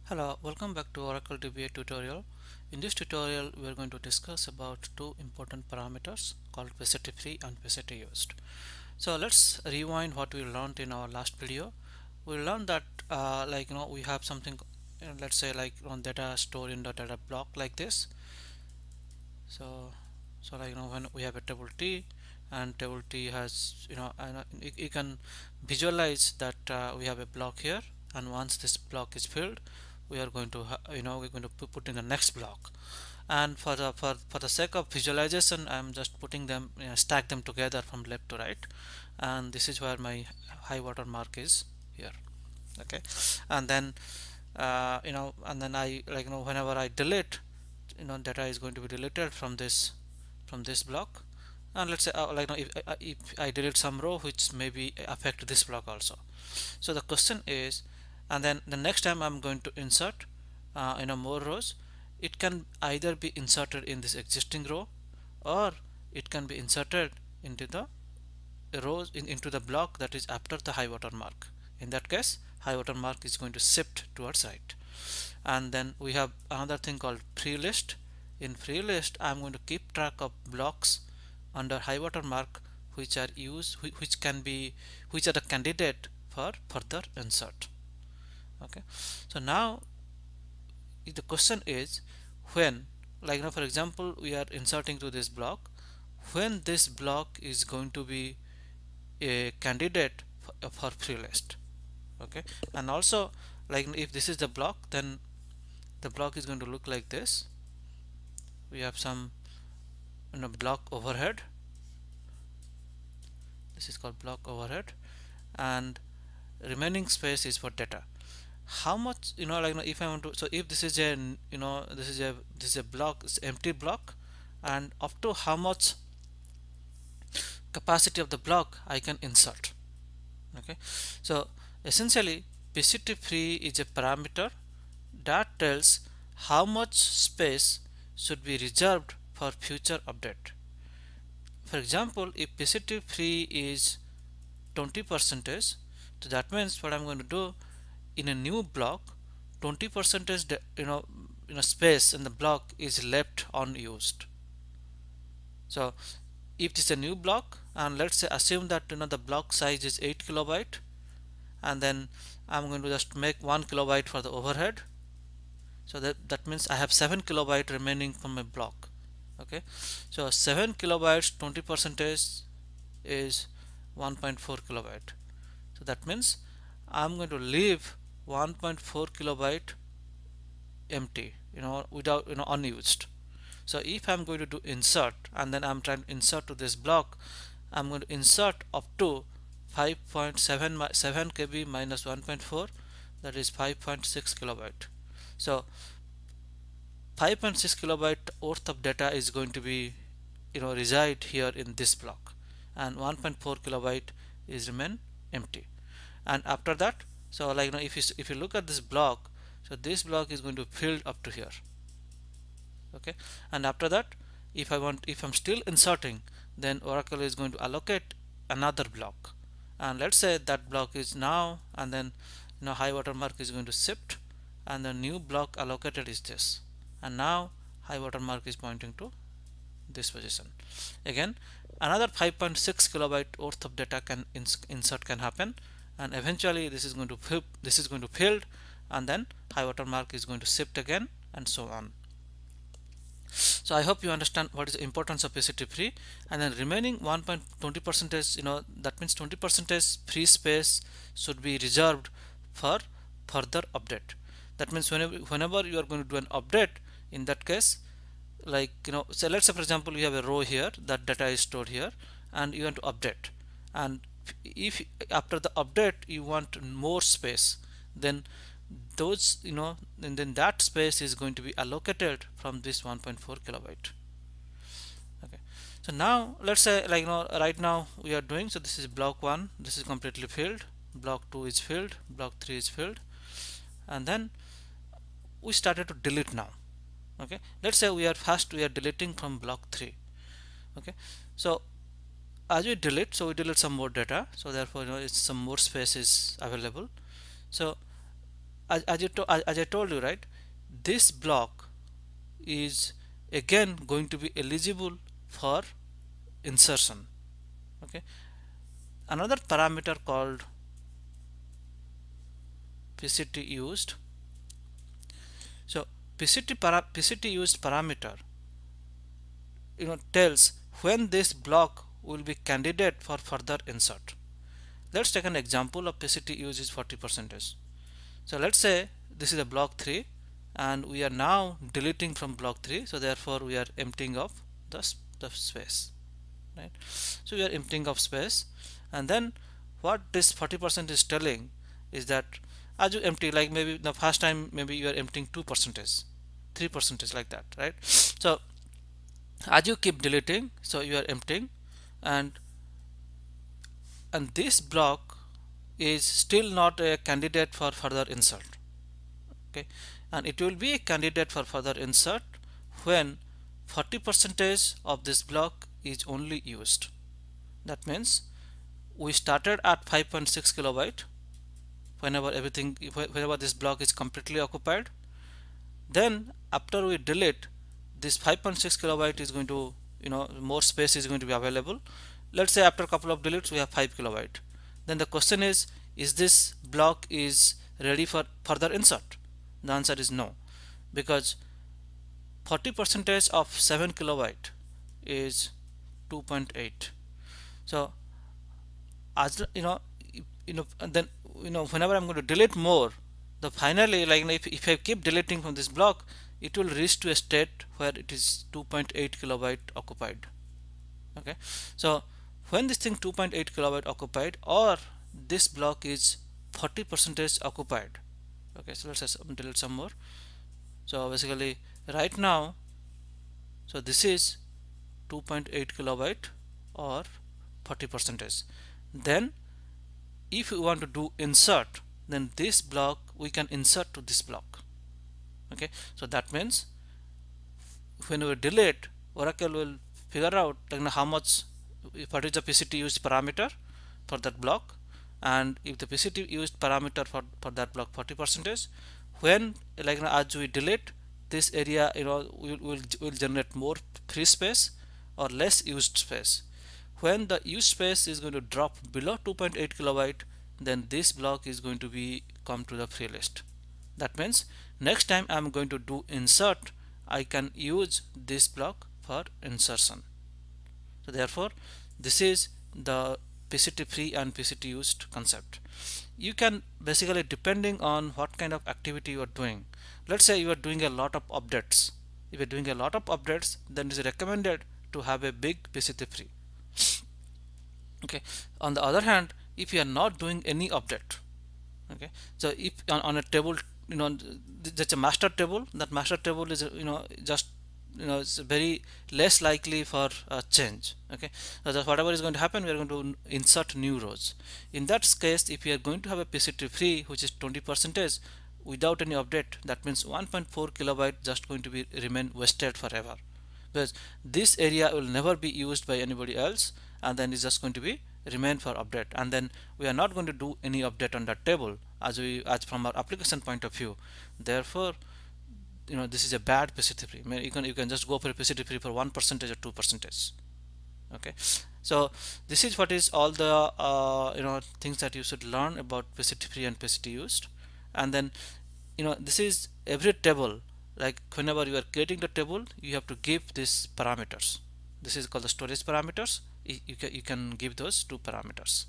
Hello, welcome back to Oracle DBA tutorial. In this tutorial, we are going to discuss about two important parameters called PCTFREE and PCTUSED. So let's rewind what we learned in our last video. We learned that we have something, let's say like on data stored in the data block like this. So when we have a table T and table T has you can visualize that we have a block here, and once this block is filled, we are going to we're going to put in the next block. And for the sake of visualization, I'm just putting them, stack them together from left to right, and this is where my high water mark is here. Okay, and then and then I whenever I delete, data is going to be deleted from this block. And let's say if I delete some row which maybe affect this block also. So the question is, and then the next time I'm going to insert more rows, it can either be inserted in this existing row, or it can be inserted into the rows into the block that is after the high water mark. In that case, high water mark is going to shift towards right. And then we have another thing called free list. In free list, I'm going to keep track of blocks under high water mark which are used, which are the candidate for further insert. Okay, so now the question is, when, for example, we are inserting to this block, when this block is going to be a candidate for free list. Okay, and also, if this is the block, then the block is going to look like this. We have some block overhead. This is called block overhead, and remaining space is for data. How much, if I want to, so if this is a this is a block, it's empty block, and up to how much capacity of the block I can insert. Okay, so essentially PCTFREE is a parameter that tells how much space should be reserved for future update. For example, if PCTFREE is 20%, so that means what I'm going to do, in a new block, 20% space in the block is left unused. So if this is a new block, and let's say assume that the block size is 8 kilobyte, and then I'm going to just make 1 kilobyte for the overhead. So that means I have 7 kilobyte remaining from my block. Okay, so 7 kilobytes 20% is 1.4 kilobyte. So that means I'm going to leave 1.4 kilobyte empty, without unused. So if I'm going to do insert, and then I'm trying to insert to this block, I'm going to insert up to 5.7 KB minus 1.4, that is 5.6 kilobyte. So 5.6 kilobyte worth of data is going to be reside here in this block, and 1.4 kilobyte is remain empty. And after that, so if you look at this block, so this block is going to fill up to here. Okay, and after that, if I'm still inserting, then Oracle is going to allocate another block, and let's say that block is now, and then high water mark is going to shift, and the new block allocated is this, and now high water mark is pointing to this position. Again, another 5.6 kilobyte worth of data can insert can happen, and eventually this is going to fill, and then high water mark is going to shift again, and so on. So I hope you understand what is the importance of PCTFREE. And then remaining 1.20%, that means 20% free space should be reserved for further update. That means whenever you are going to do an update, in that case, so let's say for example you have a row here, that data is stored here, and you want to update, and if after the update you want more space, then those and then that space is going to be allocated from this 1.4 kilobyte. Okay, so now let's say right now we are doing, so this is block 1, this is completely filled, block 2 is filled, block 3 is filled, and then we started to delete now. Okay, let's say we are deleting from block 3. Okay, so as we delete, so we delete some more data, so therefore it's some more space is available. So as I told you, right, this block is again going to be eligible for insertion. Okay, another parameter called PCT used. So PCT used parameter, tells when this block will be candidate for further insert. Let's take an example of PCT use is 40%. So let's say this is a block 3 and we are now deleting from block 3, so therefore we are emptying of the space, right? So we are emptying of space, and then what this 40% is telling is that as you empty, like maybe the first time maybe you are emptying 2%, 3%, like that, right? So as you keep deleting, so you are emptying, and this block is still not a candidate for further insert. Okay, and it will be a candidate for further insert when 40% of this block is only used. That means we started at 5.6 kilobyte whenever this block is completely occupied. Then after we delete, this 5.6 kilobyte is going to, more space is going to be available. Let's say after a couple of deletes we have 5 kilobyte. Then the question is this block is ready for further insert? The answer is no, because 40% of 7 kilobyte is 2.8. So as then whenever I'm going to delete more, the finally, like if I keep deleting from this block, it will reach to a state where it is 2.8 kilobyte occupied. Okay, so when this thing 2.8 kilobyte occupied, or this block is 40% occupied. Okay, so let's delete some more. So basically right now, so this is 2.8 kilobyte or 40%. Then if we want to do insert, then this block we can insert to this block. Okay, so that means when we delete, Oracle will figure out how much, what is the PCT used parameter for that block, and if the PCT used parameter for that block 40%, when as we delete this area, will generate more free space or less used space. When the used space is going to drop below 2.8 kilobyte, then this block is going to be come to the free list. That means next time I'm going to do insert, I can use this block for insertion. So therefore this is the PCT free and PCT used concept. You can basically, depending on what kind of activity you are doing, let's say you are doing a lot of updates. If you're doing a lot of updates, then it is recommended to have a big PCT free. Okay, on the other hand, if you are not doing any update, okay, so if on a table, that's a master table, that master table is just it's very less likely for change. Okay, so just whatever is going to happen, we are going to insert new rows. In that case, if you are going to have a PCT free which is 20% without any update, that means 1.4 kilobyte just going to be remain wasted forever, because this area will never be used by anybody else, and then it's just going to be remain for update, and then we are not going to do any update on that table as from our application point of view. Therefore this is a bad PCT free. You can just go for a PCT free for 1% or 2%. Okay, so this is what is all the things that you should learn about PCT free and PCT used. And then this is every table, like whenever you are creating the table, you have to give these parameters. This is called the storage parameters. You can give those two parameters.